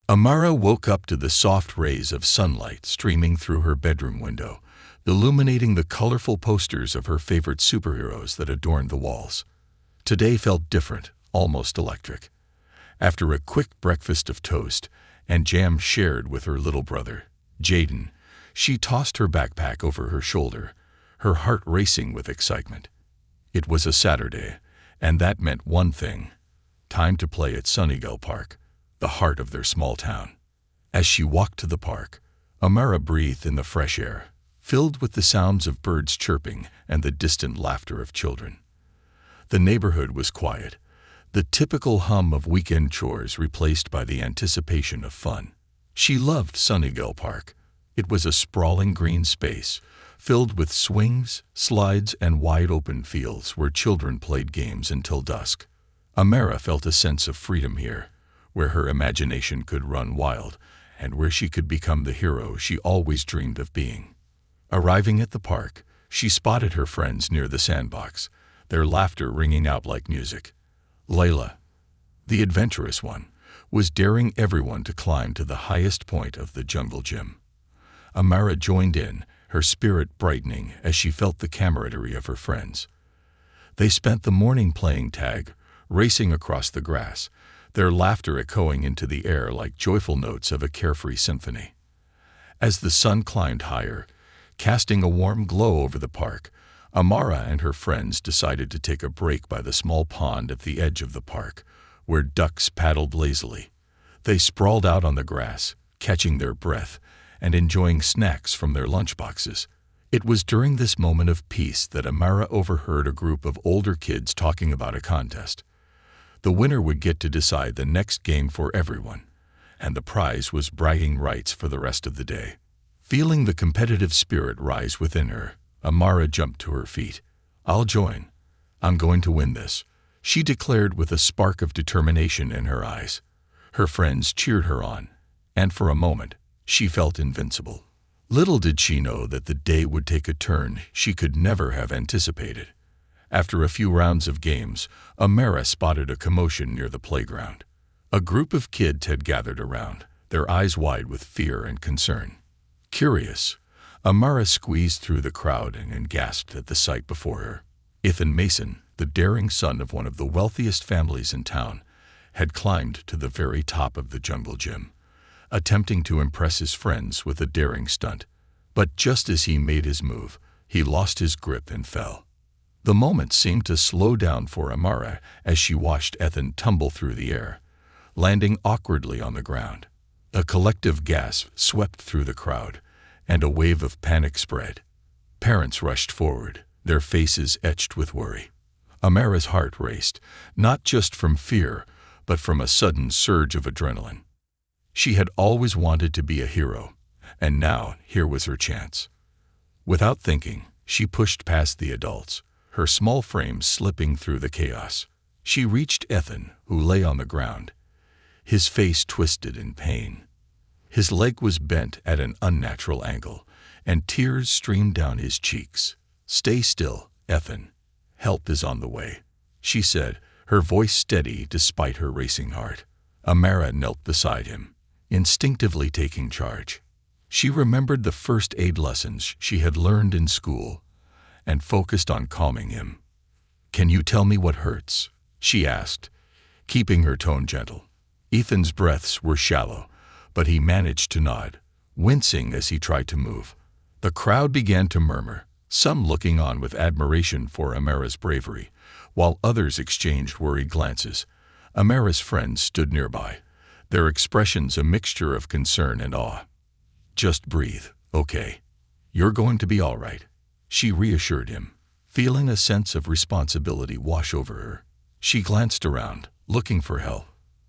Amara woke up to the soft rays of sunlight streaming through her bedroom window, illuminating the colorful posters of her favorite superheroes that adorned the walls. Today felt different, almost electric. After a quick breakfast of toast and jam shared with her little brother, Jaden, she tossed her backpack over her shoulder, her heart racing with excitement. It was a Saturday, and that meant one thing: time to play at Sunnydale Park, the heart of their small town. As she walked to the park, Amara breathed in the fresh air, filled with the sounds of birds chirping and the distant laughter of children. The neighborhood was quiet, the typical hum of weekend chores replaced by the anticipation of fun. She loved Sunnydale Park. It was a sprawling green space, filled with swings, slides, and wide-open fields where children played games until dusk. Amara felt a sense of freedom here, where her imagination could run wild and where she could become the hero she always dreamed of being. Arriving at the park, she spotted her friends near the sandbox, their laughter ringing out like music. Layla, the adventurous one, was daring everyone to climb to the highest point of the jungle gym. Amara joined in, her spirit brightening as she felt the camaraderie of her friends. They spent the morning playing tag, racing across the grass, their laughter echoing into the air like joyful notes of a carefree symphony. As the sun climbed higher, casting a warm glow over the park, Amara and her friends decided to take a break by the small pond at the edge of the park, where ducks paddled lazily. They sprawled out on the grass, catching their breath and enjoying snacks from their lunchboxes. It was during this moment of peace that Amara overheard a group of older kids talking about a contest. The winner would get to decide the next game for everyone, and the prize was bragging rights for the rest of the day. Feeling the competitive spirit rise within her, Amara jumped to her feet. "I'll join. I'm going to win this," she declared with a spark of determination in her eyes. Her friends cheered her on, and for a moment, she felt invincible. Little did she know that the day would take a turn she could never have anticipated. After a few rounds of games, Amara spotted a commotion near the playground. A group of kids had gathered around, their eyes wide with fear and concern. Curious, Amara squeezed through the crowd and gasped at the sight before her. Ethan Mason, the daring son of one of the wealthiest families in town, had climbed to the very top of the jungle gym, attempting to impress his friends with a daring stunt. But just as he made his move, he lost his grip and fell. The moment seemed to slow down for Amara as she watched Ethan tumble through the air, landing awkwardly on the ground. A collective gasp swept through the crowd, and a wave of panic spread. Parents rushed forward, their faces etched with worry. Amara's heart raced, not just from fear, but from a sudden surge of adrenaline. She had always wanted to be a hero, and now here was her chance. Without thinking, she pushed past the adults, her small frame slipping through the chaos. She reached Ethan, who lay on the ground, his face twisted in pain. His leg was bent at an unnatural angle, and tears streamed down his cheeks. "Stay still, Ethan. Help is on the way," she said, her voice steady despite her racing heart. Amara knelt beside him, instinctively taking charge. She remembered the first aid lessons she had learned in school and focused on calming him. "Can you tell me what hurts?" she asked, keeping her tone gentle. Ethan's breaths were shallow, but he managed to nod, wincing as he tried to move. The crowd began to murmur, some looking on with admiration for Amara's bravery, while others exchanged worried glances. Amara's friends stood nearby, their expressions a mixture of concern and awe. "Just breathe, okay? You're going to be all right," she reassured him, feeling a sense of responsibility wash over her. She glanced around, looking for help.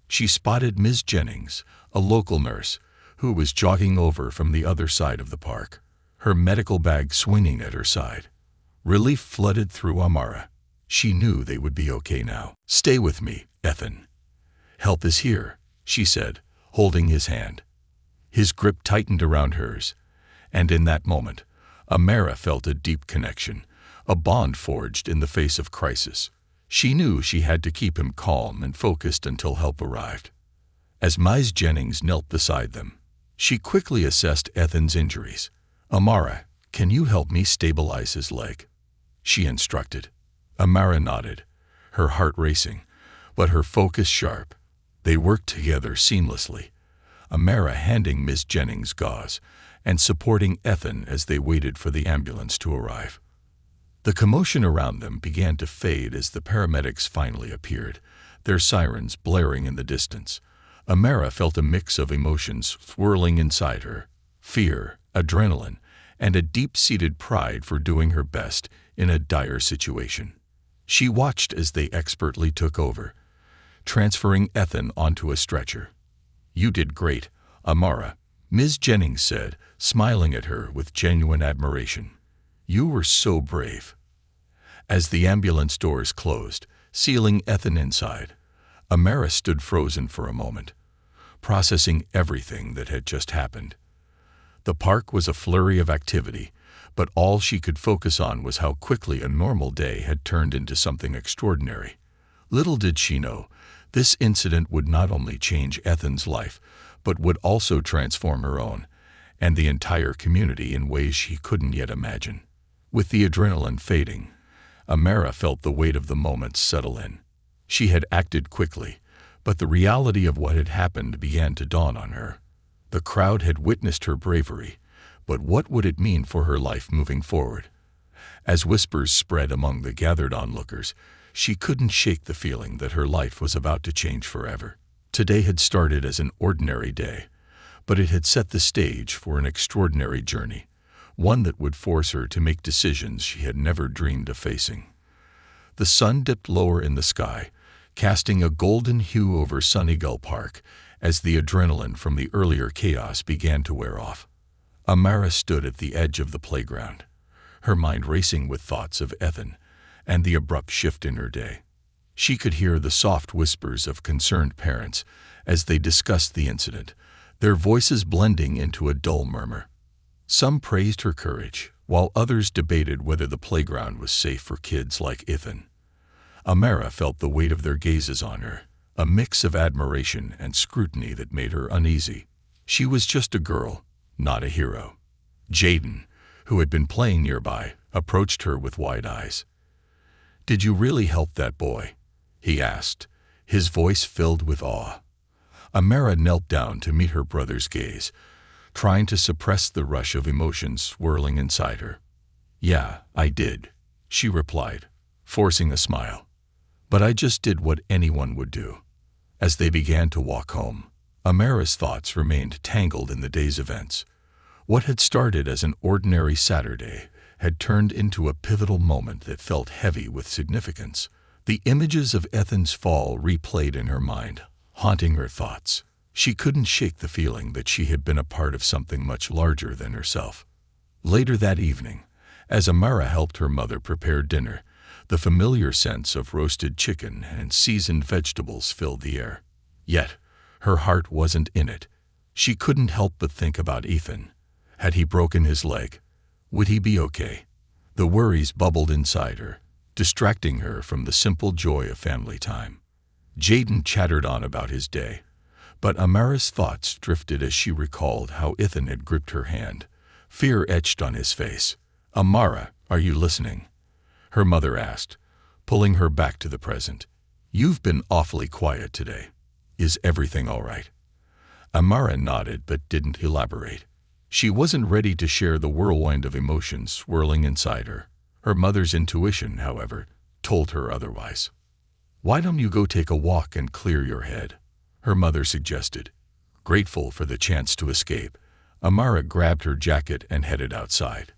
She spotted Ms. Jennings, a local nurse, who was jogging over from the other side of the park, her medical bag swinging at her side. Relief flooded through Amara. She knew they would be okay now. "Stay with me, Ethan. Help is here," she said, holding his hand. His grip tightened around hers, and in that moment, Amara felt a deep connection, a bond forged in the face of crisis. She knew she had to keep him calm and focused until help arrived. As Ms. Jennings knelt beside them, she quickly assessed Ethan's injuries. "Amara, can you help me stabilize his leg?" she instructed. Amara nodded, her heart racing, but her focus sharp. They worked together seamlessly, Amara handing Miss Jennings gauze and supporting Ethan as they waited for the ambulance to arrive. The commotion around them began to fade as the paramedics finally appeared, their sirens blaring in the distance. Amara felt a mix of emotions swirling inside her: fear, adrenaline, and a deep-seated pride for doing her best in a dire situation. She watched as they expertly took over, transferring Ethan onto a stretcher. "You did great, Amara," Ms. Jennings said, smiling at her with genuine admiration. "You were so brave." As the ambulance doors closed, sealing Ethan inside, Amara stood frozen for a moment, processing everything that had just happened. The park was a flurry of activity, but all she could focus on was how quickly a normal day had turned into something extraordinary. Little did she know, this incident would not only change Ethan's life, but would also transform her own, and the entire community in ways she couldn't yet imagine. With the adrenaline fading, Amara felt the weight of the moments settle in. She had acted quickly, but the reality of what had happened began to dawn on her. The crowd had witnessed her bravery, but what would it mean for her life moving forward? As whispers spread among the gathered onlookers, she couldn't shake the feeling that her life was about to change forever. Today had started as an ordinary day, but it had set the stage for an extraordinary journey, one that would force her to make decisions she had never dreamed of facing. The sun dipped lower in the sky, casting a golden hue over Sunnygull Park as the adrenaline from the earlier chaos began to wear off. Amara stood at the edge of the playground, her mind racing with thoughts of Ethan and the abrupt shift in her day. She could hear the soft whispers of concerned parents as they discussed the incident, their voices blending into a dull murmur. Some praised her courage, while others debated whether the playground was safe for kids like Ethan. Amara felt the weight of their gazes on her, a mix of admiration and scrutiny that made her uneasy. She was just a girl, not a hero. Jaden, who had been playing nearby, approached her with wide eyes. "Did you really help that boy?" he asked, his voice filled with awe. Amara knelt down to meet her brother's gaze, trying to suppress the rush of emotions swirling inside her. "Yeah, I did," she replied, forcing a smile. "But I just did what anyone would do." As they began to walk home, Amara's thoughts remained tangled in the day's events. What had started as an ordinary Saturday had turned into a pivotal moment that felt heavy with significance. The images of Ethan's fall replayed in her mind, haunting her thoughts. She couldn't shake the feeling that she had been a part of something much larger than herself. Later that evening, as Amara helped her mother prepare dinner, the familiar sense of roasted chicken and seasoned vegetables filled the air. Yet, her heart wasn't in it. She couldn't help but think about Ethan. Had he broken his leg? Would he be okay? The worries bubbled inside her, distracting her from the simple joy of family time. Jaden chattered on about his day, but Amara's thoughts drifted as she recalled how Ethan had gripped her hand, fear etched on his face. "Amara, are you listening?" her mother asked, pulling her back to the present. "You've been awfully quiet today. Is everything all right?" Amara nodded but didn't elaborate. She wasn't ready to share the whirlwind of emotions swirling inside her. Her mother's intuition, however, told her otherwise. "Why don't you go take a walk and clear your head?" her mother suggested. Grateful for the chance to escape, Amara grabbed her jacket and headed outside.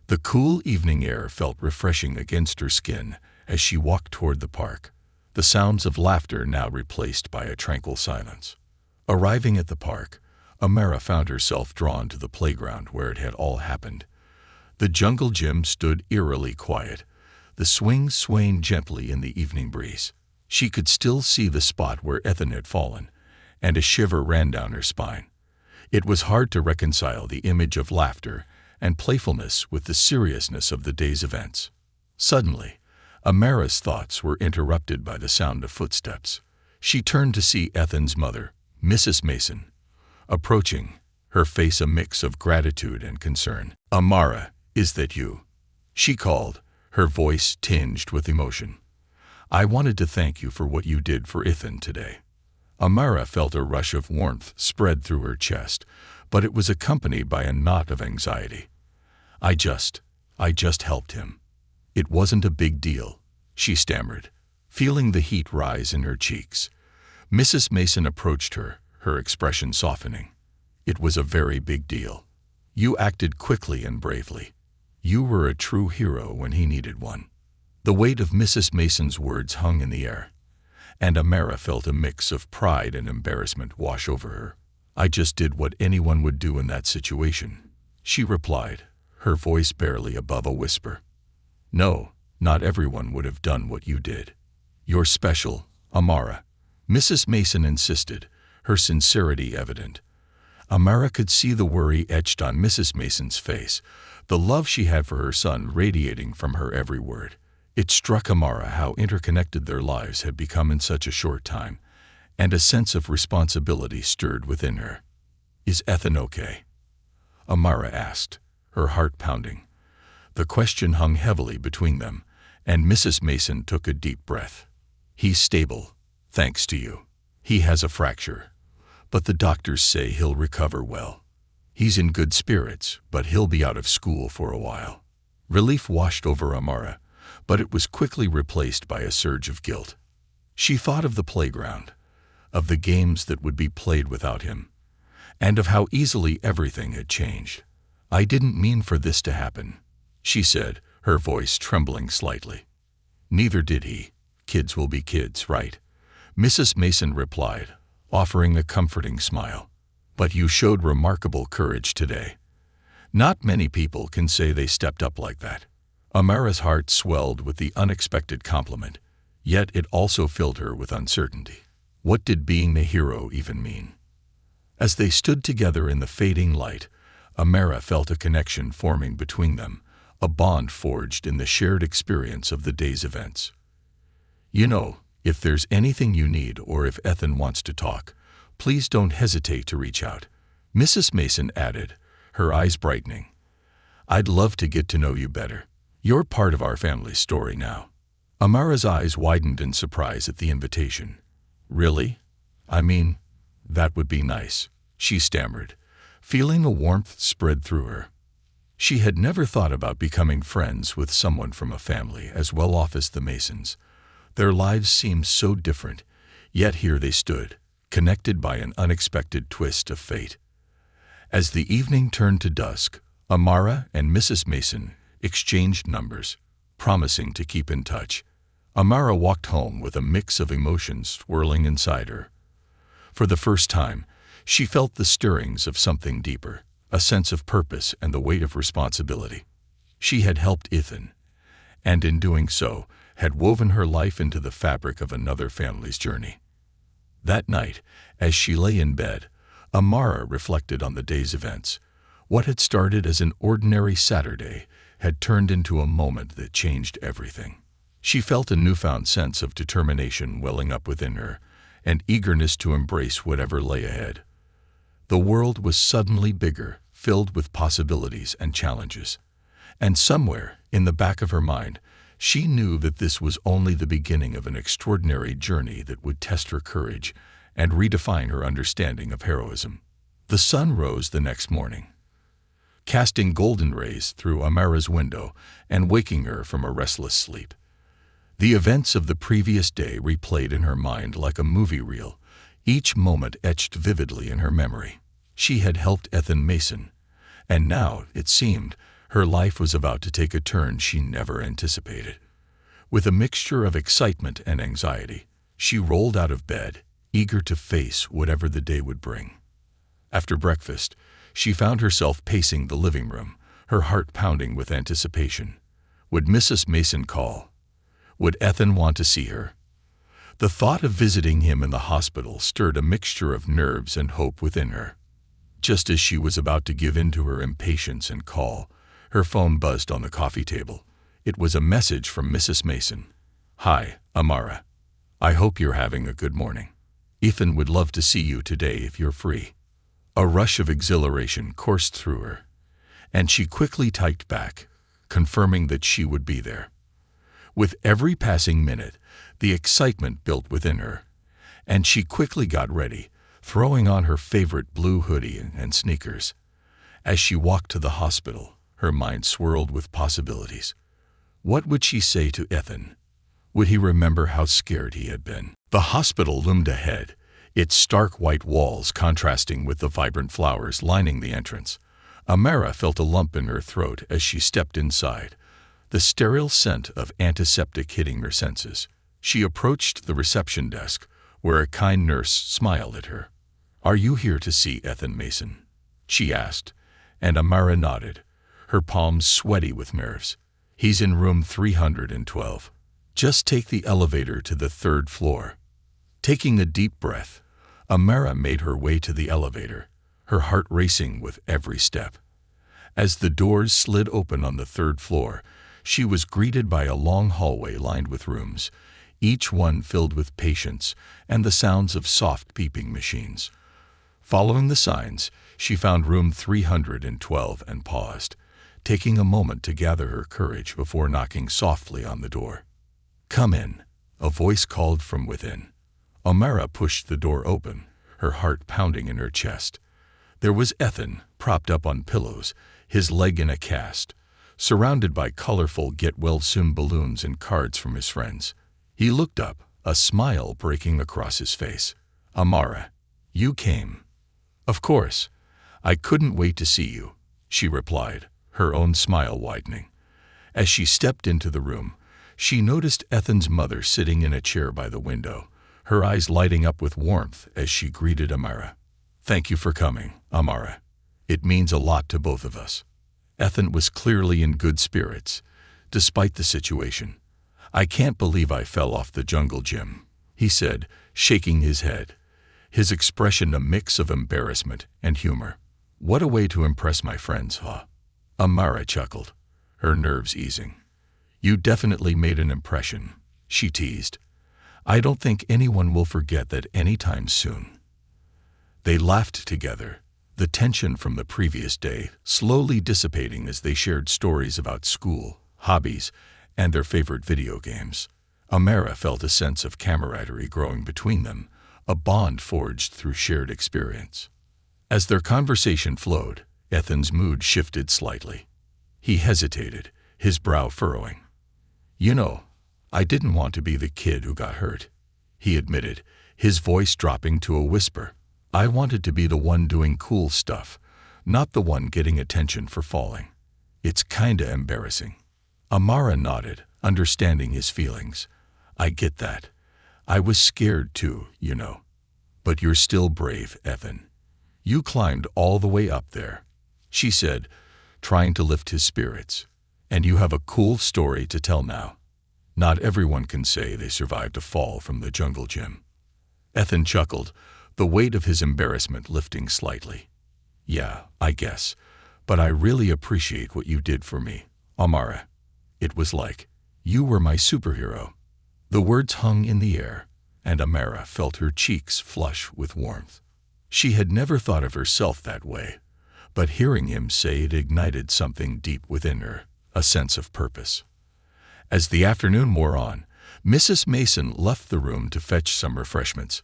The cool evening air felt refreshing against her skin as she walked toward the park, the sounds of laughter now replaced by a tranquil silence. Arriving at the park, Amara found herself drawn to the playground where it had all happened. The jungle gym stood eerily quiet, the swings swaying gently in the evening breeze. She could still see the spot where Ethan had fallen, and a shiver ran down her spine. It was hard to reconcile the image of laughter and playfulness with the seriousness of the day's events. Suddenly, Amara's thoughts were interrupted by the sound of footsteps. She turned to see Ethan's mother, Mrs. Mason, approaching, her face a mix of gratitude and concern. "Amara, is that you?" she called, her voice tinged with emotion. "I wanted to thank you for what you did for Ethan today." Amara felt a rush of warmth spread through her chest, but it was accompanied by a knot of anxiety. I just helped him. It wasn't a big deal," she stammered, feeling the heat rise in her cheeks. Mrs. Mason approached her, her expression softening. "It was a very big deal. You acted quickly and bravely. You were a true hero when he needed one." The weight of Mrs. Mason's words hung in the air, and Amara felt a mix of pride and embarrassment wash over her. "I just did what anyone would do in that situation," she replied, her voice barely above a whisper. "No, not everyone would have done what you did. You're special, Amara," Mrs. Mason insisted, her sincerity evident. Amara could see the worry etched on Mrs. Mason's face, the love she had for her son radiating from her every word. It struck Amara how interconnected their lives had become in such a short time, and a sense of responsibility stirred within her. "Is Ethan okay?" Amara asked, her heart pounding. The question hung heavily between them, and Mrs. Mason took a deep breath. "He's stable, thanks to you. He has a fracture, but the doctors say he'll recover well. He's in good spirits, but he'll be out of school for a while." Relief washed over Amara, but it was quickly replaced by a surge of guilt. She thought of the playground, of the games that would be played without him, and of how easily everything had changed. "I didn't mean for this to happen," she said, her voice trembling slightly. "Neither did he. Kids will be kids, right?" Mrs. Mason replied, offering a comforting smile. "But you showed remarkable courage today. Not many people can say they stepped up like that." Amara's heart swelled with the unexpected compliment, yet it also filled her with uncertainty. What did being the hero even mean? As they stood together in the fading light, Amara felt a connection forming between them, a bond forged in the shared experience of the day's events. "You know, if there's anything you need or if Ethan wants to talk, please don't hesitate to reach out," Mrs. Mason added, her eyes brightening. "I'd love to get to know you better. You're part of our family's story now." Amara's eyes widened in surprise at the invitation. "Really? I mean, that would be nice," she stammered, feeling a warmth spread through her. She had never thought about becoming friends with someone from a family as well off as the Masons. Their lives seemed so different, yet here they stood, connected by an unexpected twist of fate. As the evening turned to dusk, Amara and Mrs. Mason exchanged numbers, promising to keep in touch. Amara walked home with a mix of emotions swirling inside her. For the first time, she felt the stirrings of something deeper, a sense of purpose and the weight of responsibility. She had helped Ethan, and in doing so, had woven her life into the fabric of another family's journey. That night, as she lay in bed, Amara reflected on the day's events. What had started as an ordinary Saturday had turned into a moment that changed everything. She felt a newfound sense of determination welling up within her, and eagerness to embrace whatever lay ahead. The world was suddenly bigger, filled with possibilities and challenges. And somewhere, in the back of her mind, she knew that this was only the beginning of an extraordinary journey that would test her courage and redefine her understanding of heroism. The sun rose the next morning, casting golden rays through Amara's window and waking her from a restless sleep. The events of the previous day replayed in her mind like a movie reel, each moment etched vividly in her memory. She had helped Ethan Mason, and now, it seemed, her life was about to take a turn she never anticipated. With a mixture of excitement and anxiety, she rolled out of bed, eager to face whatever the day would bring. After breakfast, she found herself pacing the living room, her heart pounding with anticipation. Would Mrs. Mason call? Would Ethan want to see her? The thought of visiting him in the hospital stirred a mixture of nerves and hope within her. Just as she was about to give in to her impatience and call, her phone buzzed on the coffee table. It was a message from Mrs. Mason. "Hi, Amara. I hope you're having a good morning. Ethan would love to see you today if you're free." A rush of exhilaration coursed through her, and she quickly typed back, confirming that she would be there. With every passing minute, the excitement built within her, and she quickly got ready, throwing on her favorite blue hoodie and sneakers. As she walked to the hospital, her mind swirled with possibilities. What would she say to Ethan? Would he remember how scared he had been? The hospital loomed ahead, its stark white walls contrasting with the vibrant flowers lining the entrance. Amara felt a lump in her throat as she stepped inside, the sterile scent of antiseptic hitting her senses. She approached the reception desk, where a kind nurse smiled at her. "Are you here to see Ethan Mason?" she asked, and Amara nodded, her palms sweaty with nerves. "He's in room 312. Just take the elevator to the 3rd floor." Taking a deep breath, Amara made her way to the elevator, her heart racing with every step. As the doors slid open on the 3rd floor, she was greeted by a long hallway lined with rooms, each one filled with patients and the sounds of soft beeping machines. Following the signs, she found room 312 and paused, taking a moment to gather her courage before knocking softly on the door. "Come in," a voice called from within. Amara pushed the door open, her heart pounding in her chest. There was Ethan, propped up on pillows, his leg in a cast, surrounded by colorful get-well-soon balloons and cards from his friends. He looked up, a smile breaking across his face. "Amara, you came." "Of course. I couldn't wait to see you," she replied, her own smile widening. As she stepped into the room, she noticed Ethan's mother sitting in a chair by the window, her eyes lighting up with warmth as she greeted Amara. "Thank you for coming, Amara. It means a lot to both of us." Ethan was clearly in good spirits, despite the situation. "I can't believe I fell off the jungle gym," he said, shaking his head, his expression a mix of embarrassment and humor. "What a way to impress my friends, huh?" Amara chuckled, her nerves easing. "You definitely made an impression," she teased. "I don't think anyone will forget that anytime soon." They laughed together, the tension from the previous day slowly dissipating as they shared stories about school, hobbies, and their favorite video games. Amara felt a sense of camaraderie growing between them, a bond forged through shared experience. As their conversation flowed, Ethan's mood shifted slightly. He hesitated, his brow furrowing. "You know, I didn't want to be the kid who got hurt," he admitted, his voice dropping to a whisper. "I wanted to be the one doing cool stuff, not the one getting attention for falling. It's kinda embarrassing." Amara nodded, understanding his feelings. "I get that. I was scared too, you know. But you're still brave, Ethan. You climbed all the way up there," she said, trying to lift his spirits. "And you have a cool story to tell now. Not everyone can say they survived a fall from the jungle gym." Ethan chuckled, the weight of his embarrassment lifting slightly. "Yeah, I guess. But I really appreciate what you did for me, Amara. It was like, you were my superhero." The words hung in the air, and Amara felt her cheeks flush with warmth. She had never thought of herself that way, but hearing him say it ignited something deep within her, a sense of purpose. As the afternoon wore on, Mrs. Mason left the room to fetch some refreshments,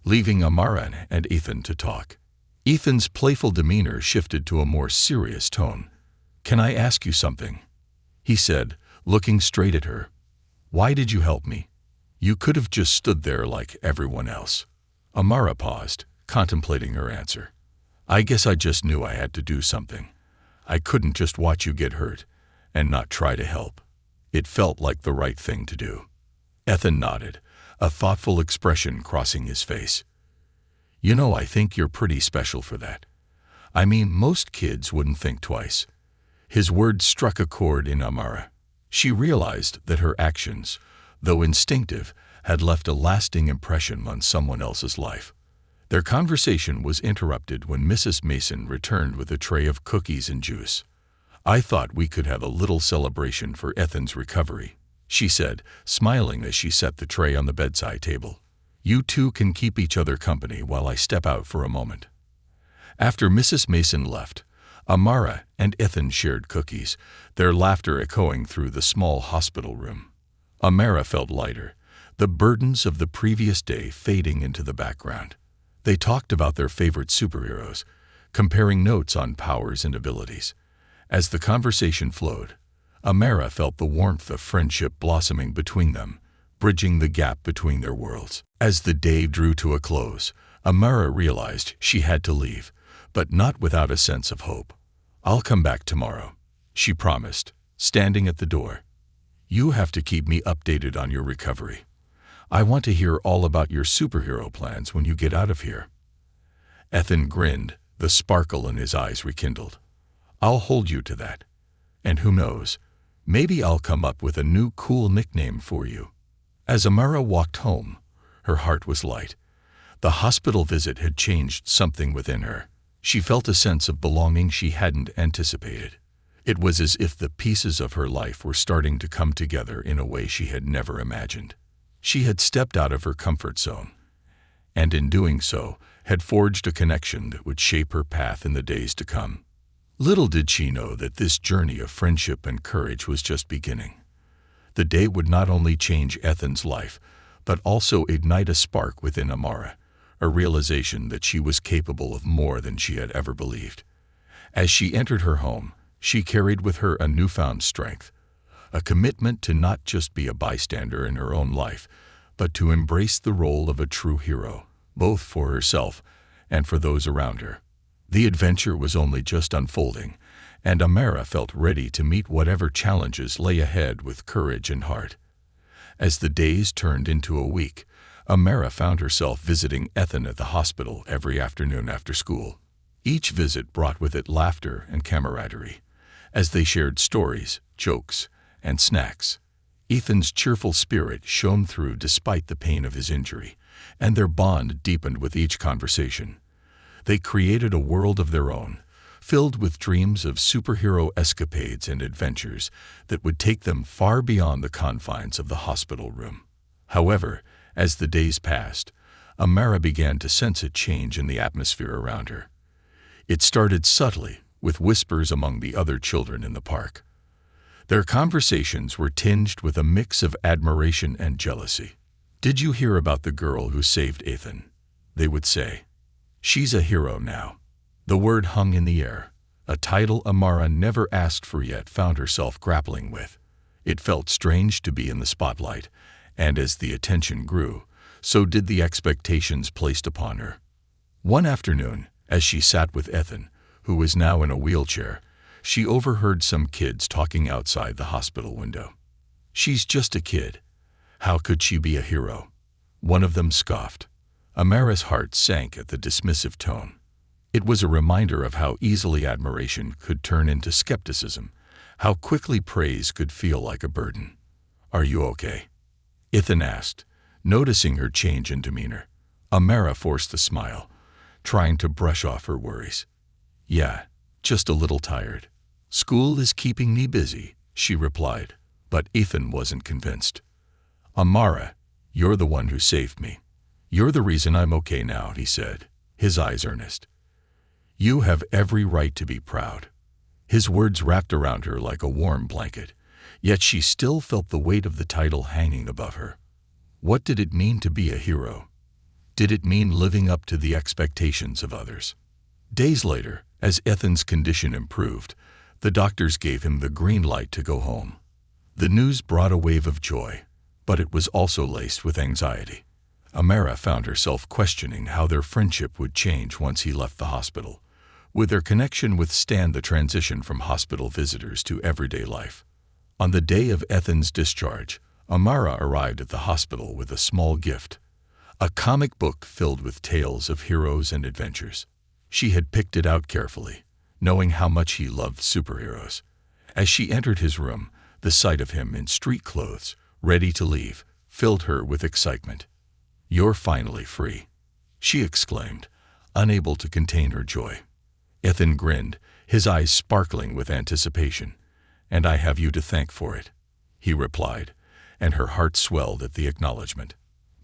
leaving Amara and Ethan to talk. Ethan's playful demeanor shifted to a more serious tone. "Can I ask you something?" he said, looking straight at her. "Why did you help me? You could have just stood there like everyone else." Amara paused, contemplating her answer. "I guess I just knew I had to do something. I couldn't just watch you get hurt and not try to help. It felt like the right thing to do." Ethan nodded, a thoughtful expression crossing his face. "You know, I think you're pretty special for that. I mean, most kids wouldn't think twice." His words struck a chord in Amara. She realized that her actions, though instinctive, had left a lasting impression on someone else's life. Their conversation was interrupted when Mrs. Mason returned with a tray of cookies and juice. "I thought we could have a little celebration for Ethan's recovery," she said, smiling as she set the tray on the bedside table. You two can keep each other company while I step out for a moment." After Mrs. Mason left, Amara and Ethan shared cookies, their laughter echoing through the small hospital room. Amara felt lighter, the burdens of the previous day fading into the background. They talked about their favorite superheroes, comparing notes on powers and abilities. As the conversation flowed, Amara felt the warmth of friendship blossoming between them, bridging the gap between their worlds. As the day drew to a close, Amara realized she had to leave, but not without a sense of hope. "I'll come back tomorrow," she promised, standing at the door. "You have to keep me updated on your recovery. I want to hear all about your superhero plans when you get out of here." Ethan grinned, the sparkle in his eyes rekindled. "I'll hold you to that. And who knows, maybe I'll come up with a new cool nickname for you." As Amara walked home, her heart was light. The hospital visit had changed something within her. She felt a sense of belonging she hadn't anticipated. It was as if the pieces of her life were starting to come together in a way she had never imagined. She had stepped out of her comfort zone, and in doing so, had forged a connection that would shape her path in the days to come. Little did she know that this journey of friendship and courage was just beginning. The day would not only change Ethan's life, but also ignite a spark within Amara, a realization that she was capable of more than she had ever believed. As she entered her home, she carried with her a newfound strength, a commitment to not just be a bystander in her own life, but to embrace the role of a true hero, both for herself and for those around her. The adventure was only just unfolding, and Amara felt ready to meet whatever challenges lay ahead with courage and heart. As the days turned into a week, Amara found herself visiting Ethan at the hospital every afternoon after school. Each visit brought with it laughter and camaraderie, as they shared stories, jokes, and snacks. Ethan's cheerful spirit shone through despite the pain of his injury, and their bond deepened with each conversation. They created a world of their own, filled with dreams of superhero escapades and adventures that would take them far beyond the confines of the hospital room. However, as the days passed, Amara began to sense a change in the atmosphere around her. It started subtly, with whispers among the other children in the park. Their conversations were tinged with a mix of admiration and jealousy. "Did you hear about the girl who saved Ethan?" they would say. "She's a hero now." The word hung in the air, a title Amara never asked for yet found herself grappling with. It felt strange to be in the spotlight, and as the attention grew, so did the expectations placed upon her. One afternoon, as she sat with Ethan, who was now in a wheelchair, she overheard some kids talking outside the hospital window. "She's just a kid. How could she be a hero?" one of them scoffed. Amara's heart sank at the dismissive tone. It was a reminder of how easily admiration could turn into skepticism, how quickly praise could feel like a burden. "Are you okay?" Ethan asked, noticing her change in demeanor. Amara forced a smile, trying to brush off her worries. "Yeah, just a little tired. School is keeping me busy," she replied, but Ethan wasn't convinced. "Amara, you're the one who saved me. You're the reason I'm okay now," he said, his eyes earnest. "You have every right to be proud." His words wrapped around her like a warm blanket, yet she still felt the weight of the title hanging above her. What did it mean to be a hero? Did it mean living up to the expectations of others? Days later, as Ethan's condition improved, the doctors gave him the green light to go home. The news brought a wave of joy, but it was also laced with anxiety. Amara found herself questioning how their friendship would change once he left the hospital. Would their connection withstand the transition from hospital visitors to everyday life? On the day of Ethan's discharge, Amara arrived at the hospital with a small gift, a comic book filled with tales of heroes and adventures. She had picked it out carefully, knowing how much he loved superheroes. As she entered his room, the sight of him in street clothes, ready to leave, filled her with excitement. "You're finally free," she exclaimed, unable to contain her joy. Ethan grinned, his eyes sparkling with anticipation. "And I have you to thank for it," he replied, and her heart swelled at the acknowledgement.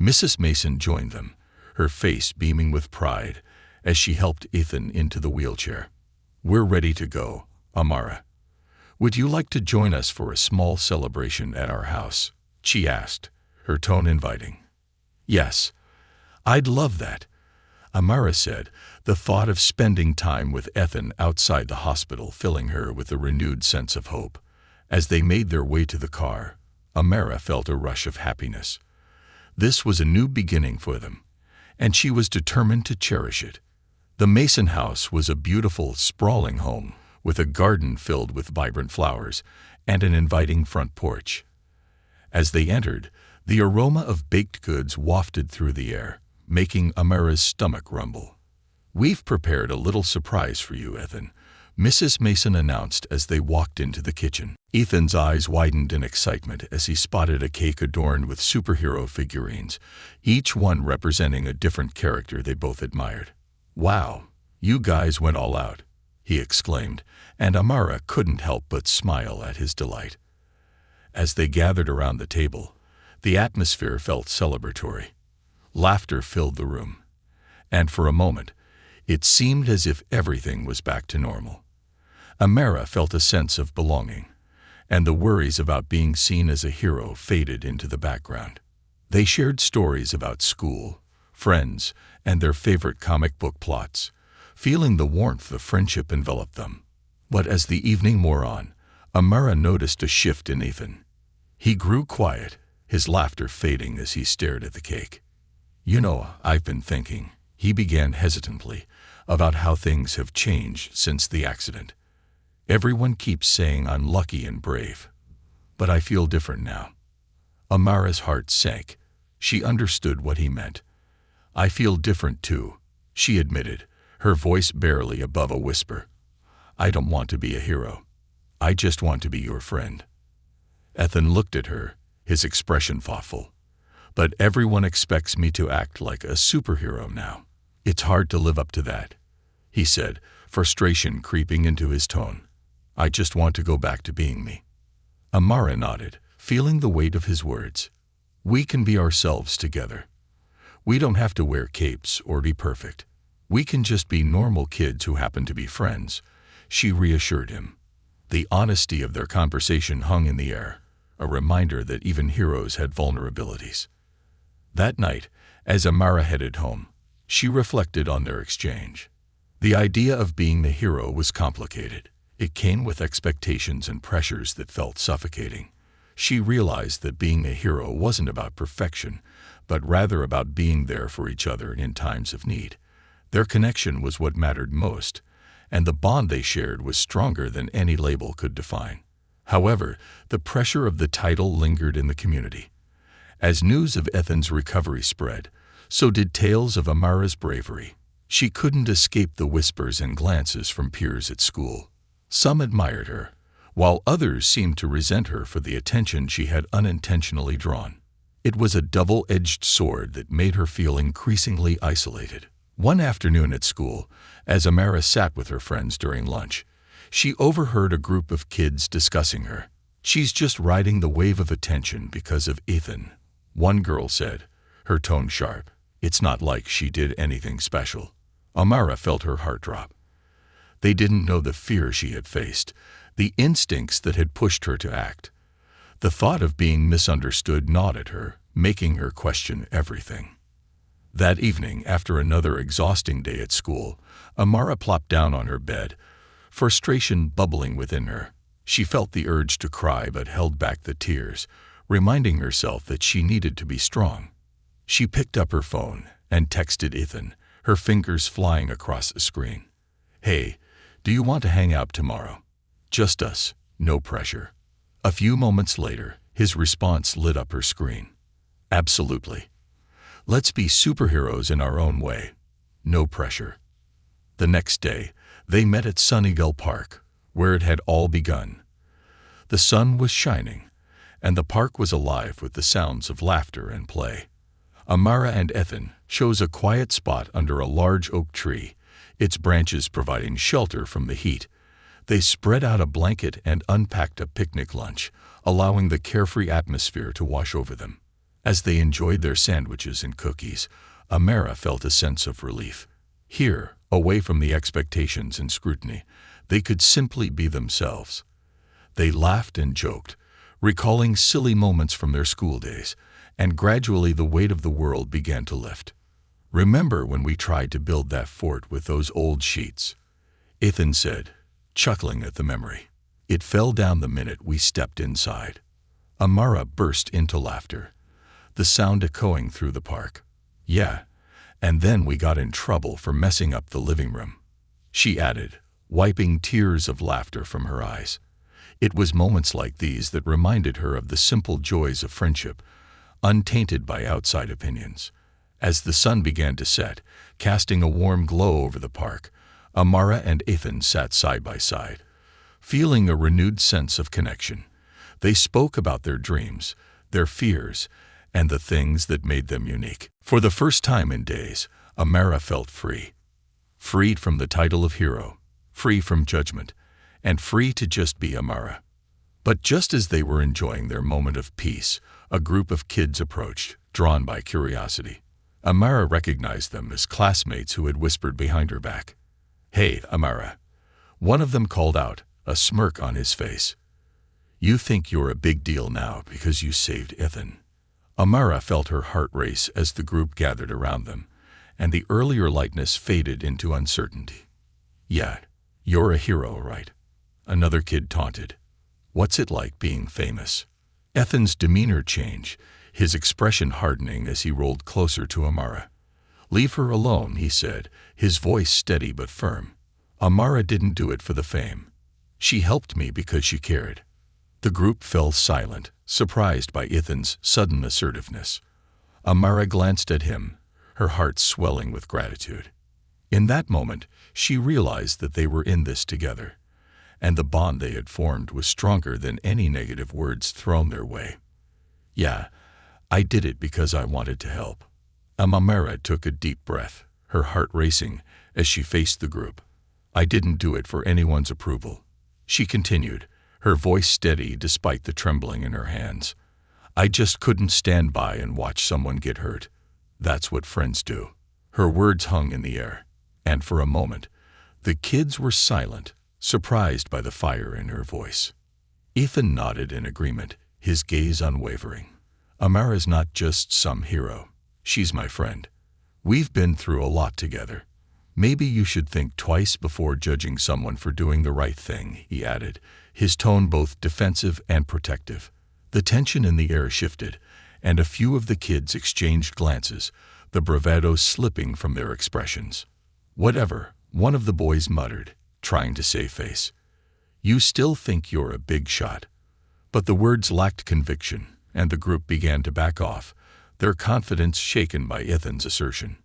Mrs. Mason joined them, her face beaming with pride as she helped Ethan into the wheelchair. "We're ready to go, Amara. Would you like to join us for a small celebration at our house?" she asked, her tone inviting. "Yes, I'd love that," Amara said, the thought of spending time with Ethan outside the hospital filling her with a renewed sense of hope. As they made their way to the car, Amara felt a rush of happiness. This was a new beginning for them, and she was determined to cherish it. The Mason house was a beautiful, sprawling home with a garden filled with vibrant flowers and an inviting front porch. As they entered, the aroma of baked goods wafted through the air, making Amara's stomach rumble. "We've prepared a little surprise for you, Ethan," Mrs. Mason announced as they walked into the kitchen. Ethan's eyes widened in excitement as he spotted a cake adorned with superhero figurines, each one representing a different character they both admired. "Wow, you guys went all out," he exclaimed, and Amara couldn't help but smile at his delight. As they gathered around the table, the atmosphere felt celebratory. Laughter filled the room, and for a moment, it seemed as if everything was back to normal. Amara felt a sense of belonging, and the worries about being seen as a hero faded into the background. They shared stories about school, friends, and their favorite comic book plots, feeling the warmth of friendship envelop them. But as the evening wore on, Amara noticed a shift in Ethan. He grew quiet, his laughter fading as he stared at the cake. "You know, I've been thinking," he began hesitantly, "about how things have changed since the accident. Everyone keeps saying I'm lucky and brave, but I feel different now." Amara's heart sank. She understood what he meant. "I feel different too," she admitted, her voice barely above a whisper. "I don't want to be a hero. I just want to be your friend." Ethan looked at her, his expression thoughtful. "But everyone expects me to act like a superhero now. It's hard to live up to that," he said, frustration creeping into his tone. "I just want to go back to being me." Amara nodded, feeling the weight of his words. "We can be ourselves together. We don't have to wear capes or be perfect. We can just be normal kids who happen to be friends," she reassured him. The honesty of their conversation hung in the air, a reminder that even heroes had vulnerabilities. That night, as Amara headed home, she reflected on their exchange. The idea of being the hero was complicated. It came with expectations and pressures that felt suffocating. She realized that being a hero wasn't about perfection, but rather about being there for each other in times of need. Their connection was what mattered most, and the bond they shared was stronger than any label could define. However, the pressure of the title lingered in the community. As news of Ethan's recovery spread, so did tales of Amara's bravery. She couldn't escape the whispers and glances from peers at school. Some admired her, while others seemed to resent her for the attention she had unintentionally drawn. It was a double-edged sword that made her feel increasingly isolated. One afternoon at school, as Amara sat with her friends during lunch, she overheard a group of kids discussing her. "She's just riding the wave of attention because of Ethan," one girl said, her tone sharp. "It's not like she did anything special." Amara felt her heart drop. They didn't know the fear she had faced, the instincts that had pushed her to act. The thought of being misunderstood gnawed at her, making her question everything. That evening, after another exhausting day at school, Amara plopped down on her bed, frustration bubbling within her. She felt the urge to cry but held back the tears, reminding herself that she needed to be strong. She picked up her phone and texted Ethan, her fingers flying across the screen. "Hey, do you want to hang out tomorrow? Just us, no pressure." A few moments later, his response lit up her screen. "Absolutely. Let's be superheroes in our own way. No pressure." The next day, they met at Sunnydale Park, where it had all begun. The sun was shining, and the park was alive with the sounds of laughter and play. Amara and Ethan chose a quiet spot under a large oak tree, its branches providing shelter from the heat. They spread out a blanket and unpacked a picnic lunch, allowing the carefree atmosphere to wash over them. As they enjoyed their sandwiches and cookies, Amara felt a sense of relief. Here, away from the expectations and scrutiny, they could simply be themselves. They laughed and joked, recalling silly moments from their school days, and gradually the weight of the world began to lift. "Remember when we tried to build that fort with those old sheets?" Ethan said, chuckling at the memory. "It fell down the minute we stepped inside." Amara burst into laughter, the sound echoing through the park. "Yeah, and then we got in trouble for messing up the living room," she added, wiping tears of laughter from her eyes. It was moments like these that reminded her of the simple joys of friendship, untainted by outside opinions. As the sun began to set, casting a warm glow over the park, Amara and Ethan sat side by side, feeling a renewed sense of connection. They spoke about their dreams, their fears, and the things that made them unique. For the first time in days, Amara felt free. Freed from the title of hero, free from judgment, and free to just be Amara. But just as they were enjoying their moment of peace, a group of kids approached, drawn by curiosity. Amara recognized them as classmates who had whispered behind her back. "Hey, Amara," one of them called out, a smirk on his face. "You think you're a big deal now because you saved Ethan." Amara felt her heart race as the group gathered around them, and the earlier lightness faded into uncertainty. "Yeah, you're a hero, right?" another kid taunted. "What's it like being famous?" Ethan's demeanor changed, his expression hardening as he rolled closer to Amara. "Leave her alone," he said, his voice steady but firm. "Amara didn't do it for the fame. She helped me because she cared." The group fell silent, surprised by Ethan's sudden assertiveness. Amara glanced at him, her heart swelling with gratitude. In that moment, she realized that they were in this together, and the bond they had formed was stronger than any negative words thrown their way. "Yeah, I did it because I wanted to help." Amara took a deep breath, her heart racing as she faced the group. "I didn't do it for anyone's approval," she continued, her voice steady despite the trembling in her hands. "I just couldn't stand by and watch someone get hurt. That's what friends do." Her words hung in the air, and for a moment, the kids were silent, surprised by the fire in her voice. Ethan nodded in agreement, his gaze unwavering. "Amara's not just some hero. She's my friend. We've been through a lot together. Maybe you should think twice before judging someone for doing the right thing," he added, his tone both defensive and protective. The tension in the air shifted, and a few of the kids exchanged glances, the bravado slipping from their expressions. "Whatever," one of the boys muttered, trying to save face. "You still think you're a big shot." But the words lacked conviction, and the group began to back off, their confidence shaken by Ethan's assertion.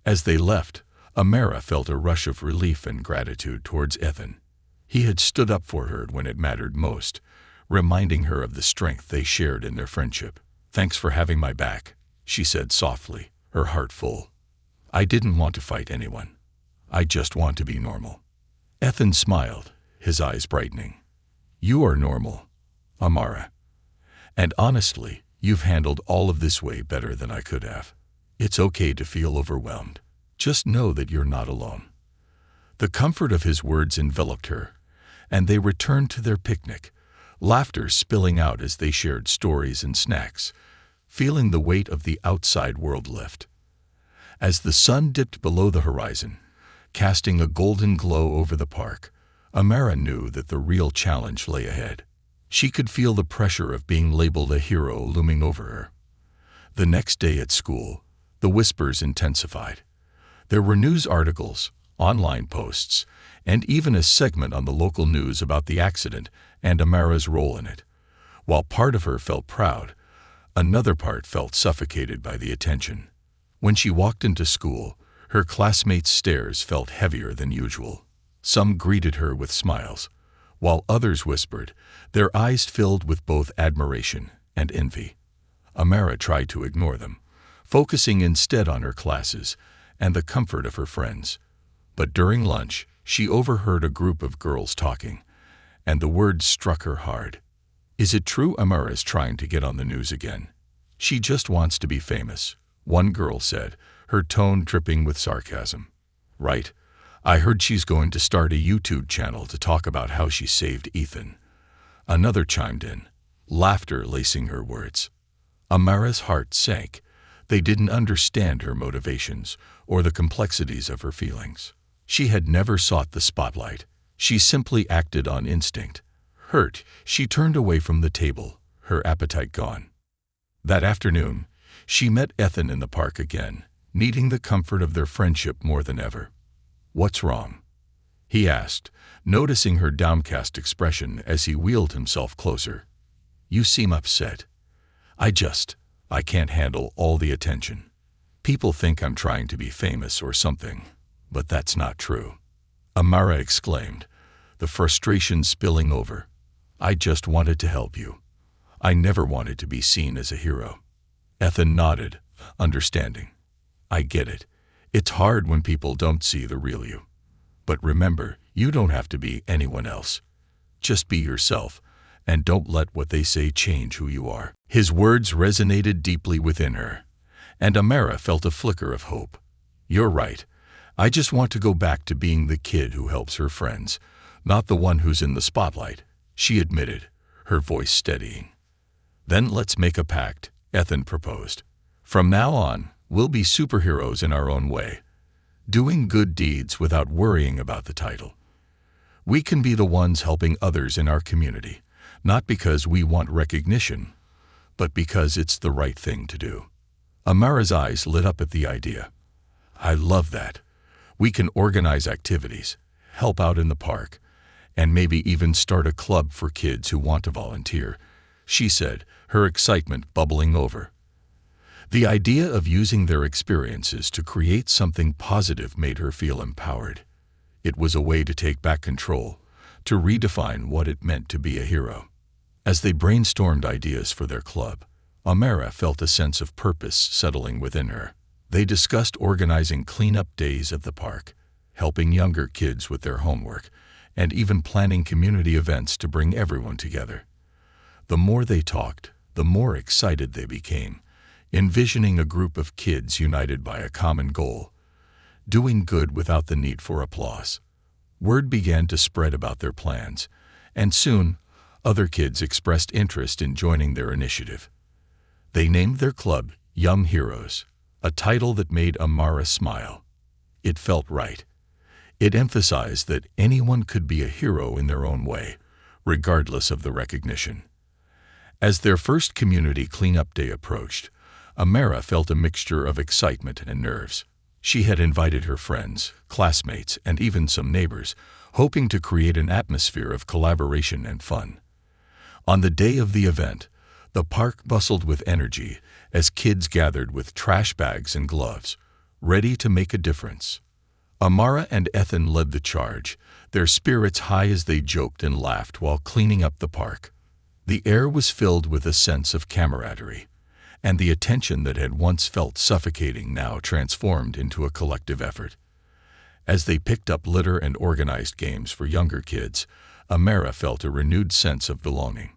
As they left, Amara felt a rush of relief and gratitude towards Ethan. He had stood up for her when it mattered most, reminding her of the strength they shared in their friendship. "Thanks for having my back," she said softly, her heart full. "I didn't want to fight anyone. I just want to be normal." Ethan smiled, his eyes brightening. "You are normal, Amara. And honestly, you've handled all of this way better than I could have. It's okay to feel overwhelmed. Just know that you're not alone." The comfort of his words enveloped her, and they returned to their picnic, laughter spilling out as they shared stories and snacks, feeling the weight of the outside world lift. As the sun dipped below the horizon, casting a golden glow over the park, Amara knew that the real challenge lay ahead. She could feel the pressure of being labeled a hero looming over her. The next day at school, the whispers intensified. There were news articles, online posts, and even a segment on the local news about the accident and Amara's role in it. While part of her felt proud, another part felt suffocated by the attention. When she walked into school, her classmates' stares felt heavier than usual. Some greeted her with smiles, while others whispered, their eyes filled with both admiration and envy. Amara tried to ignore them, focusing instead on her classes and the comfort of her friends. But during lunch, she overheard a group of girls talking, and the words struck her hard. "Is it true Amara's trying to get on the news again? She just wants to be famous, one girl said, her tone dripping with sarcasm. Right. I heard she's going to start a YouTube channel to talk about how she saved Ethan. Another chimed in, laughter lacing her words. Amara's heart sank. They didn't understand her motivations or the complexities of her feelings. She had never sought the spotlight. She simply acted on instinct. Hurt, she turned away from the table, her appetite gone. That afternoon, she met Ethan in the park again, needing the comfort of their friendship more than ever. "What's wrong?" he asked, noticing her downcast expression as he wheeled himself closer. "You seem upset." I can't handle all the attention. People think I'm trying to be famous or something, but that's not true," Amara exclaimed, the frustration spilling over. "I just wanted to help you. I never wanted to be seen as a hero." Ethan nodded, understanding. "I get it. It's hard when people don't see the real you. But remember, you don't have to be anyone else. Just be yourself, and don't let what they say change who you are." His words resonated deeply within her, and Amara felt a flicker of hope. "You're right. I just want to go back to being the kid who helps her friends, not the one who's in the spotlight," she admitted, her voice steadying. "Then let's make a pact," Ethan proposed. "From now on, we'll be superheroes in our own way, doing good deeds without worrying about the title. We can be the ones helping others in our community, not because we want recognition, but because it's the right thing to do." Amara's eyes lit up at the idea. "I love that. We can organize activities, help out in the park, and maybe even start a club for kids who want to volunteer," she said, her excitement bubbling over. The idea of using their experiences to create something positive made her feel empowered. It was a way to take back control, to redefine what it meant to be a hero. As they brainstormed ideas for their club, Amara felt a sense of purpose settling within her. They discussed organizing cleanup days at the park, helping younger kids with their homework, and even planning community events to bring everyone together. The more they talked, the more excited they became, envisioning a group of kids united by a common goal, doing good without the need for applause. Word began to spread about their plans, and soon, other kids expressed interest in joining their initiative. They named their club Young Heroes, a title that made Amara smile. It felt right. It emphasized that anyone could be a hero in their own way, regardless of the recognition. As their first community cleanup day approached, Amara felt a mixture of excitement and nerves. She had invited her friends, classmates, and even some neighbors, hoping to create an atmosphere of collaboration and fun. On the day of the event, the park bustled with energy as kids gathered with trash bags and gloves, ready to make a difference. Amara and Ethan led the charge, their spirits high as they joked and laughed while cleaning up the park. The air was filled with a sense of camaraderie, and the attention that had once felt suffocating now transformed into a collective effort. As they picked up litter and organized games for younger kids, Amara felt a renewed sense of belonging.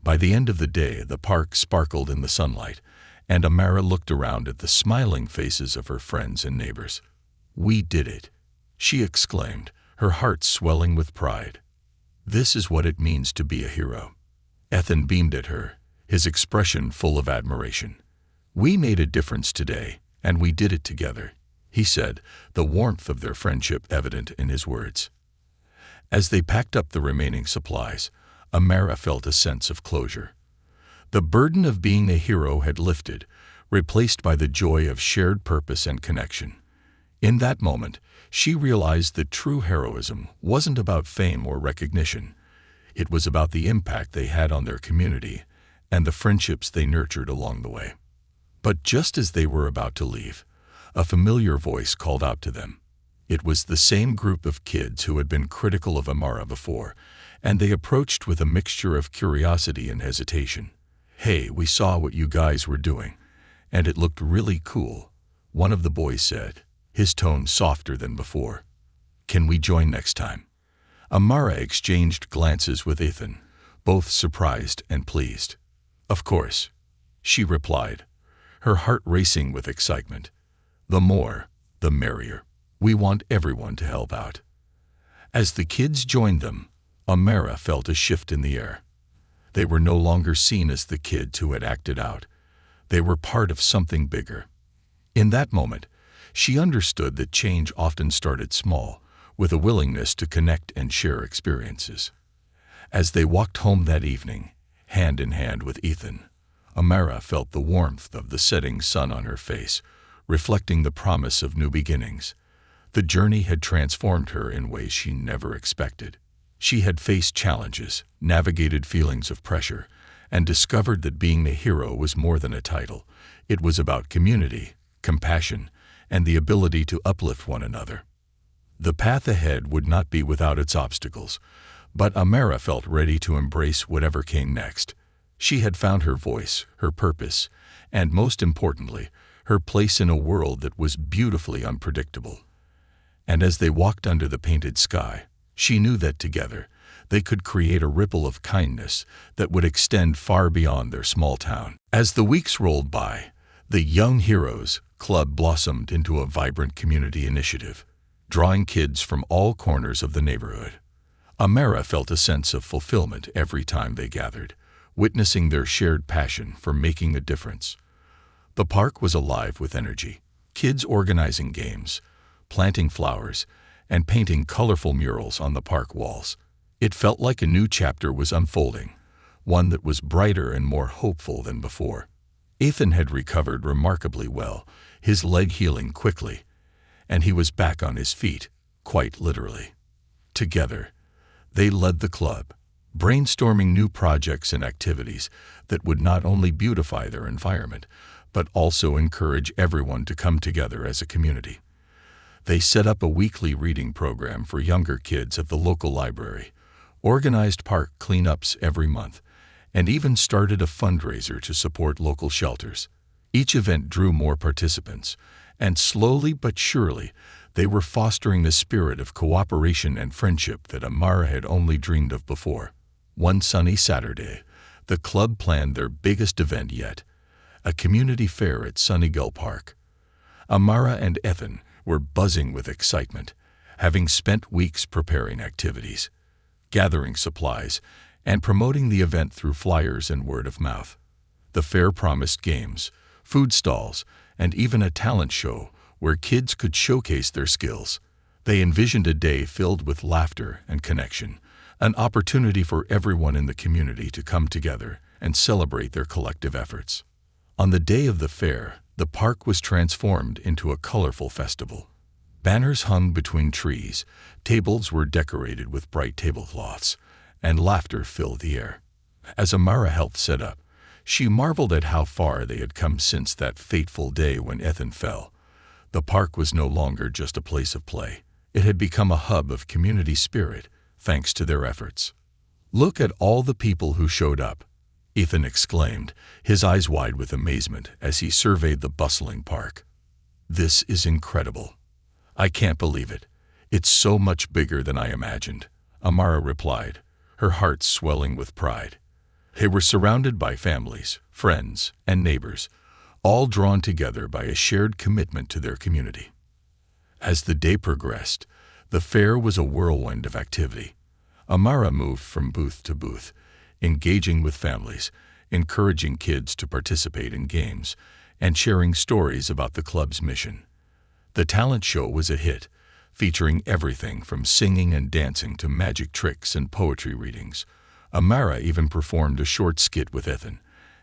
By the end of the day, the park sparkled in the sunlight, and Amara looked around at the smiling faces of her friends and neighbors. "We did it," she exclaimed, her heart swelling with pride. "This is what it means to be a hero." Ethan beamed at her, his expression full of admiration. "We made a difference today, and we did it together," he said, the warmth of their friendship evident in his words. As they packed up the remaining supplies, Amara felt a sense of closure. The burden of being a hero had lifted, replaced by the joy of shared purpose and connection. In that moment, she realized that true heroism wasn't about fame or recognition. It was about the impact they had on their community and the friendships they nurtured along the way. But just as they were about to leave, a familiar voice called out to them. It was the same group of kids who had been critical of Amara before, and they approached with a mixture of curiosity and hesitation. "Hey, we saw what you guys were doing, and it looked really cool," one of the boys said, his tone softer than before. "Can we join next time?" Amara exchanged glances with Ethan, both surprised and pleased. "Of course," she replied, her heart racing with excitement. The more, the merrier. We want everyone to help out. As the kids joined them, Amara felt a shift in the air. They were no longer seen as the kids who had acted out. They were part of something bigger. In that moment, she understood that change often started small, with a willingness to connect and share experiences. As they walked home that evening, hand in hand with Ethan, Amara felt the warmth of the setting sun on her face, reflecting the promise of new beginnings. The journey had transformed her in ways she never expected. She had faced challenges, navigated feelings of pressure, and discovered that being a hero was more than a title. It was about community, compassion, and the ability to uplift one another. The path ahead would not be without its obstacles, but Amara felt ready to embrace whatever came next. She had found her voice, her purpose, and most importantly, her place in a world that was beautifully unpredictable. And as they walked under the painted sky, she knew that together they could create a ripple of kindness that would extend far beyond their small town. As the weeks rolled by, the Young Heroes Club blossomed into a vibrant community initiative, drawing kids from all corners of the neighborhood. Amara felt a sense of fulfillment every time they gathered, witnessing their shared passion for making a difference. The park was alive with energy, kids organizing games, planting flowers, and painting colorful murals on the park walls. It felt like a new chapter was unfolding, one that was brighter and more hopeful than before. Ethan had recovered remarkably well, his leg healing quickly, and he was back on his feet, quite literally. Together, they led the club, brainstorming new projects and activities that would not only beautify their environment, but also encourage everyone to come together as a community. They set up a weekly reading program for younger kids at the local library, organized park cleanups every month, and even started a fundraiser to support local shelters. Each event drew more participants, and slowly but surely, they were fostering the spirit of cooperation and friendship that Amara had only dreamed of before. One sunny Saturday, the club planned their biggest event yet, a community fair at Sunnygull Park. Amara and Ethan were buzzing with excitement, having spent weeks preparing activities, gathering supplies, and promoting the event through flyers and word of mouth. The fair promised games, food stalls, and even a talent show where kids could showcase their skills. They envisioned a day filled with laughter and connection, an opportunity for everyone in the community to come together and celebrate their collective efforts. On the day of the fair, the park was transformed into a colorful festival. Banners hung between trees, tables were decorated with bright tablecloths, and laughter filled the air. As Amara helped set up, she marveled at how far they had come since that fateful day when Ethan fell. The park was no longer just a place of play. It had become a hub of community spirit, thanks to their efforts. "Look at all the people who showed up," Ethan exclaimed, his eyes wide with amazement as he surveyed the bustling park. "This is incredible. I can't believe it. It's so much bigger than I imagined," Amara replied, her heart swelling with pride. They were surrounded by families, friends, and neighbors, all drawn together by a shared commitment to their community. As the day progressed, the fair was a whirlwind of activity. Amara moved from booth to booth, engaging with families, encouraging kids to participate in games, and sharing stories about the club's mission. The talent show was a hit, featuring everything from singing and dancing to magic tricks and poetry readings. Amara even performed a short skit with Ethan,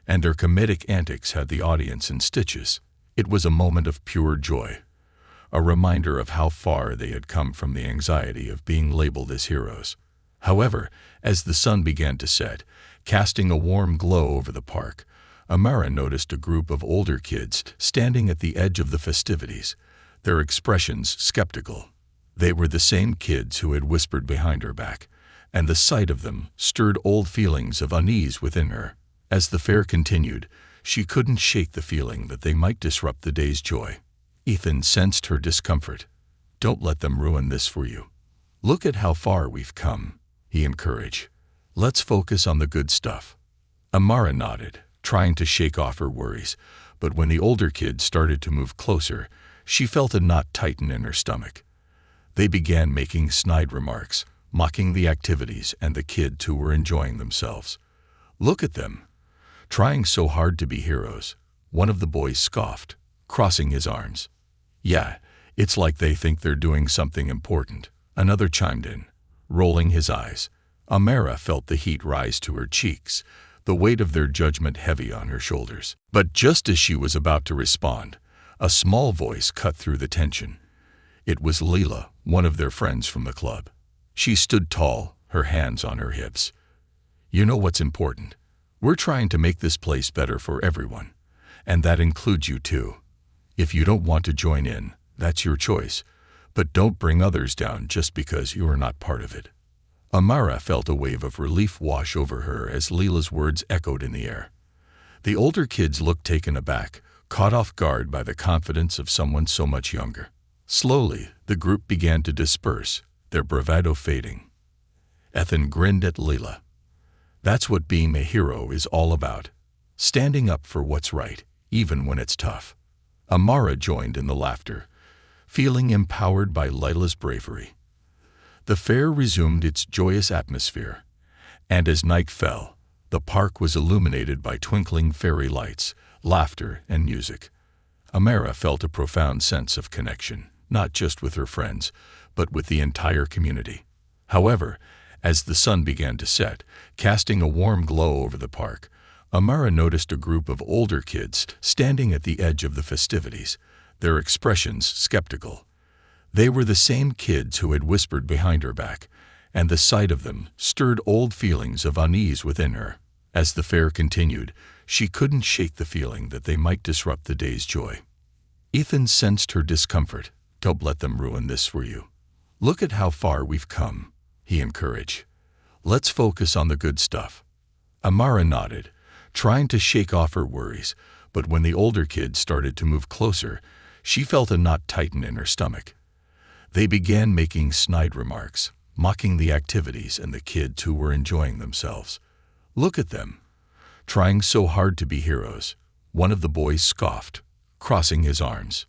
and their comedic antics had the audience in stitches. It was a moment of pure joy, a reminder of how far they had come from the anxiety of being labeled as heroes. However, as the sun began to set, casting a warm glow over the park, Amara noticed a group of older kids standing at the edge of the festivities, their expressions skeptical. They were the same kids who had whispered behind her back, and the sight of them stirred old feelings of unease within her. As the fair continued, she couldn't shake the feeling that they might disrupt the day's joy. Ethan sensed her discomfort. "Don't let them ruin this for you. Look at how far we've come," he encouraged. "Let's focus on the good stuff." Amara nodded, trying to shake off her worries, but when the older kids started to move closer, she felt a knot tighten in her stomach. They began making snide remarks, mocking the activities and the kids who were enjoying themselves. "Look at them, trying so hard to be heroes," one of the boys scoffed, crossing his arms. "Yeah, it's like they think they're doing something important," another chimed in, rolling his eyes. Amara felt the heat rise to her cheeks, the weight of their judgment heavy on her shoulders. But just as she was about to respond, a small voice cut through the tension. It was Leela, one of their friends from the club. She stood tall, her hands on her hips. "You know what's important? We're trying to make this place better for everyone, and that includes you too. If you don't want to join in, that's your choice, but don't bring others down just because you are not part of it." Amara felt a wave of relief wash over her as Leela's words echoed in the air. The older kids looked taken aback, caught off guard by the confidence of someone so much younger. Slowly, the group began to disperse, their bravado fading. Ethan grinned at Leela. "That's what being a hero is all about. Standing up for what's right, even when it's tough." Amara joined in the laughter, feeling empowered by Leila's bravery. The fair resumed its joyous atmosphere, and as night fell, the park was illuminated by twinkling fairy lights, laughter, and music. Amara felt a profound sense of connection, not just with her friends, but with the entire community. However, as the sun began to set, casting a warm glow over the park, Amara noticed a group of older kids standing at the edge of the festivities, their expressions skeptical. They were the same kids who had whispered behind her back, and the sight of them stirred old feelings of unease within her. As the fair continued, she couldn't shake the feeling that they might disrupt the day's joy. Ethan sensed her discomfort. "Don't let them ruin this for you. Look at how far we've come," he encouraged. "Let's focus on the good stuff." Amara nodded, trying to shake off her worries, but when the older kids started to move closer, she felt a knot tighten in her stomach. They began making snide remarks, mocking the activities and the kids who were enjoying themselves. "Look at them, trying so hard to be heroes," one of the boys scoffed, crossing his arms.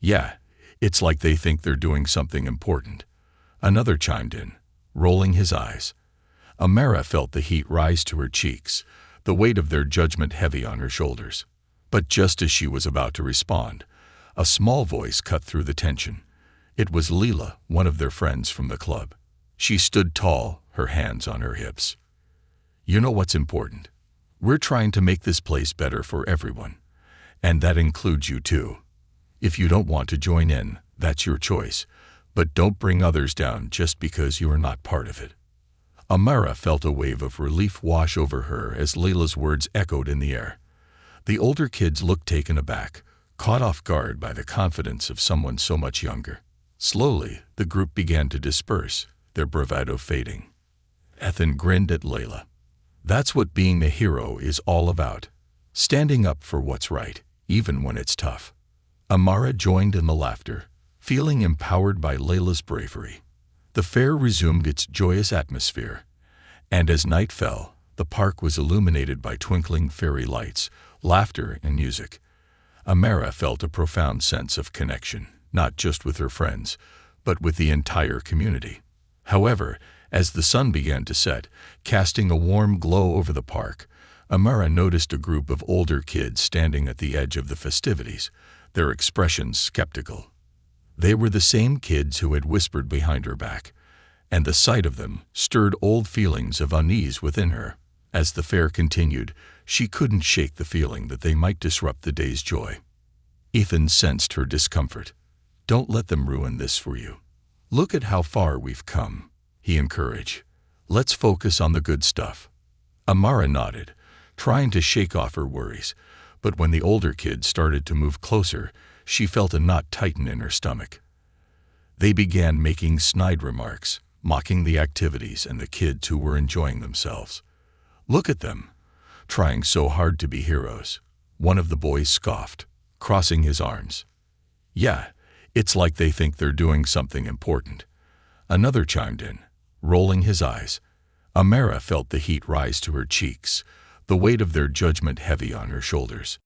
"Yeah, it's like they think they're doing something important," another chimed in, rolling his eyes. Amara felt the heat rise to her cheeks, the weight of their judgment heavy on her shoulders. But just as she was about to respond, a small voice cut through the tension. It was Leela, one of their friends from the club. She stood tall, her hands on her hips. "You know what's important? We're trying to make this place better for everyone, and that includes you too. If you don't want to join in, that's your choice, but don't bring others down just because you are not part of it." Amara felt a wave of relief wash over her as Leela's words echoed in the air. The older kids looked taken aback, caught off guard by the confidence of someone so much younger. Slowly, the group began to disperse, their bravado fading. Ethan grinned at Leila. "That's what being a hero is all about. Standing up for what's right, even when it's tough." Amara joined in the laughter, feeling empowered by Leila's bravery. The fair resumed its joyous atmosphere, and as night fell, the park was illuminated by twinkling fairy lights, laughter, and music. Amara felt a profound sense of connection, not just with her friends, but with the entire community. However, as the sun began to set, casting a warm glow over the park, Amara noticed a group of older kids standing at the edge of the festivities, their expressions skeptical. They were the same kids who had whispered behind her back, and the sight of them stirred old feelings of unease within her. As the fair continued, she couldn't shake the feeling that they might disrupt the day's joy. Ethan sensed her discomfort. "Don't let them ruin this for you. Look at how far we've come," he encouraged. "Let's focus on the good stuff." Amara nodded, trying to shake off her worries, but when the older kids started to move closer, she felt a knot tighten in her stomach. They began making snide remarks, mocking the activities and the kids who were enjoying themselves. "Look at them, trying so hard to be heroes," one of the boys scoffed, crossing his arms. "Yeah, it's like they think they're doing something important," another chimed in, rolling his eyes. Amara felt the heat rise to her cheeks, the weight of their judgment heavy on her shoulders.